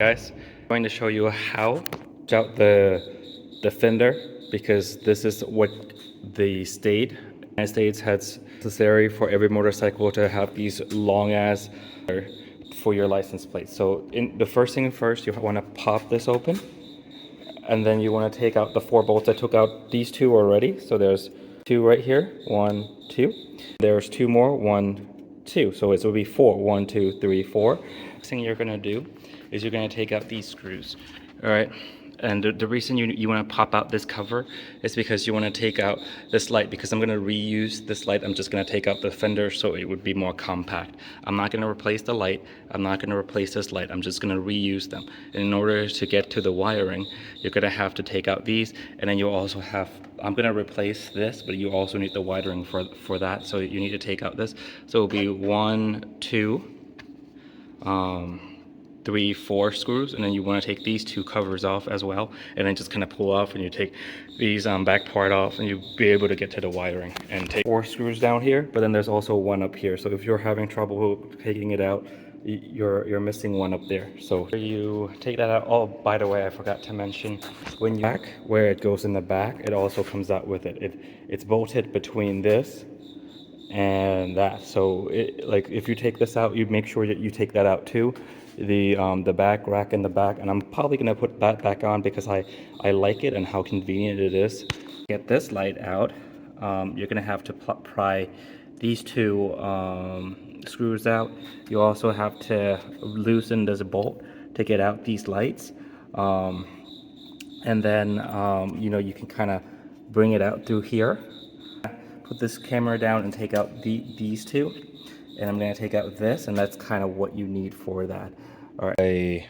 Guys, I'm going to show you how to out the fender, because this is what the United States has necessary for every motorcycle to have these long ass for your license plate. So in the first thing first, you want to pop this open, and then you want to take out the 4 bolts. I took out these 2 already, so there's 2 right here, 1, 2. There's 2 more, 1, 2. So it will be 4, 1, 2, 3, 4. Next thing you're gonna do is you're gonna take out these screws. All right. And the reason you want to pop out this cover is because you want to take out this light, because I'm going to reuse this light. I'm just going to take out the fender so it would be more compact. I'm not going to replace the light. I'm not going to replace this light. I'm just going to reuse them. And in order to get to the wiring, you're going to have to take out these, and then you also have, I'm going to replace this, but you also need the wiring for that. So you need to take out this. So it'll be 1, 2, 3, 4 screws, and then you want to take these 2 covers off as well, and then just kind of pull off, and you take these back part off, and you'll be able to get to the wiring. And take 4 screws down here, but then there's also 1 up here. So if you're having trouble taking it out, you're missing 1 up there. So you take that out. Oh, by the way, I forgot to mention, when you back where it goes in the back, it also comes out with it. It's bolted between this and that. So like if you take this out, you make sure that you take that out too, the back rack in the back. And I'm probably gonna put that back on because I like it and how convenient it is. Get this light out, you're gonna have to pry these 2 screws out. You also have to loosen this bolt to get out these lights, and then you know, you can kind of bring it out through here. Put this camera down and take out these 2, and I'm going to take out this, and that's kind of what you need for that. All right. I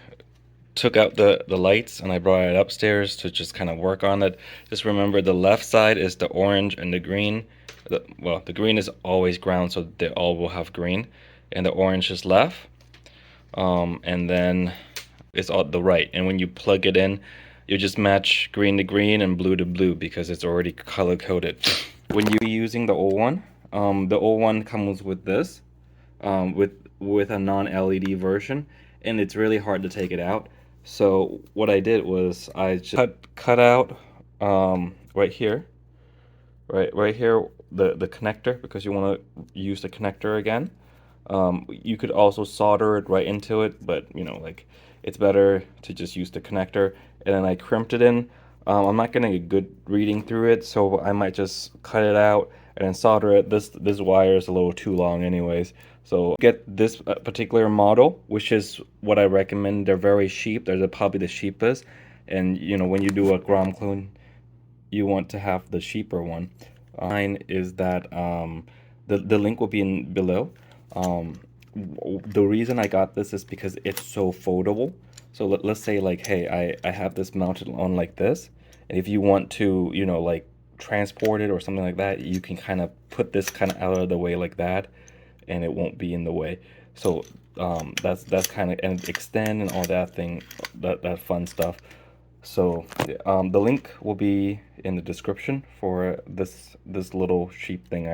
took out the lights and I brought it upstairs to just kind of work on it. Just remember, the left side is the orange and the green. Well, the green is always ground, so they all will have green, and the orange is left, and then it's all the right. And when you plug it in, you just match green to green and blue to blue because it's already color coded. When you're using the old one, comes with this, with a non-LED version, and it's really hard to take it out. So what I did was I just cut out right here, right here, the connector, because you want to use the connector again. You could also solder it right into it, but you know, like, it's better to just use the connector. And then I crimped it in. I'm not getting a good reading through it, so I might just cut it out and then solder it. This wire is a little too long anyways. So get this particular model, which is what I recommend. They're very cheap. They're probably the cheapest. And you know, when you do a Grom Clone, you want to have the cheaper one. Mine is that the link will be in below. The reason I got this is because it's so foldable. So let's say, like, hey, I have this mounted on like this, and if you want to, you know, like, transport it or something like that, you can kind of put this kind of out of the way like that, and it won't be in the way. So that's kind of, and extend and all that thing, that fun stuff. So the link will be in the description for this little sheep thing.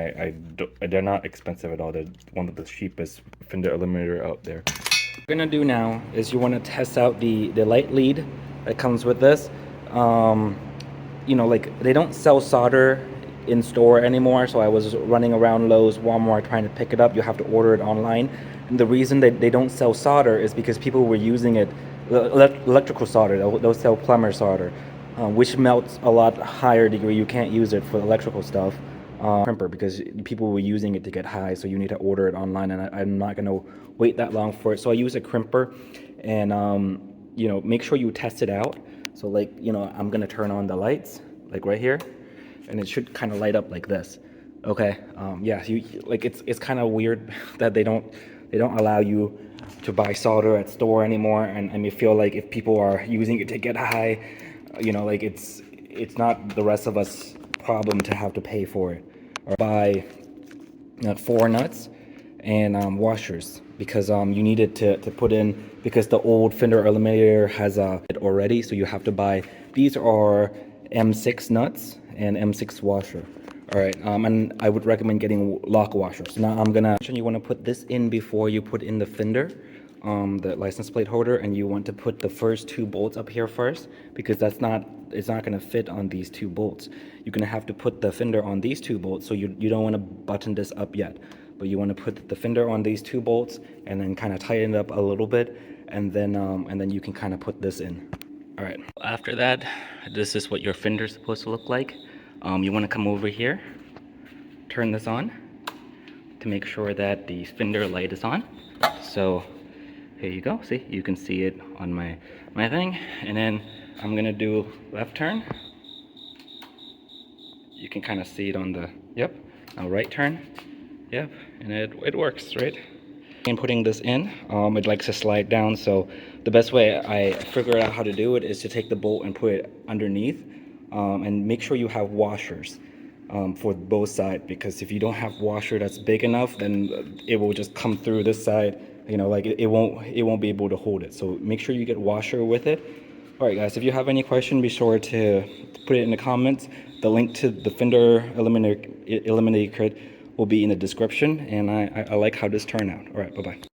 They're not expensive at all. They're one of the cheapest Finder Eliminator out there. What you're gonna do now is you want to test out the light lead that comes with this. You know, like, they don't sell solder in store anymore, so I was running around Lowe's, Walmart trying to pick it up. You have to order it online, and the reason they don't sell solder is because people were using it, electrical solder. They'll sell plumber solder, which melts a lot higher degree. You can't use it for electrical stuff. Crimper, because people were using it to get high, so you need to order it online, and I'm not going to wait that long for it. So I use a crimper, and you know, make sure you test it out. So, like, you know, I'm going to turn on the lights, like right here, and it should kind of light up like this. Okay. Yeah, like, it's kind of weird that they don't allow you to buy solder at store anymore, and you feel like if people are using it to get high, you know, like, it's not the rest of us problem to have to pay for it. Or buy 4 nuts and washers, because you need it to put in, because the old Finder Eliminator has it already, so you have to buy, these are M6 nuts and M6 washer. All right, and I would recommend getting lock washers. Now I'm gonna, you want to put this in before you put in the fender. the license plate holder, and you want to put the first 2 bolts up here first, because it's not going to fit on these 2 bolts. You're going to have to put the fender on these 2 bolts, so you don't want to button this up yet, but you want to put the fender on these 2 bolts and then kind of tighten it up a little bit, and then you can kind of put this in. All right, after that, this is what your fender is supposed to look like. You want to come over here, turn this on to make sure that the fender light is on. So here you go. See, you can see it on my thing. And then I'm gonna do left turn. You can kind of see it on the, yep. Now right turn, yep, and it works, right? And putting this in, it likes to slide down, so the best way I figured out how to do it is to take the bolt and put it underneath, and make sure you have washers for both sides, because if you don't have washer that's big enough, then it will just come through this side, you know, like it won't be able to hold it. So make sure you get washer with it. All right, guys, if you have any question, be sure to put it in the comments. The link to the Finder Eliminator kit will be in the description, and I like how this turned out. All right, bye-bye.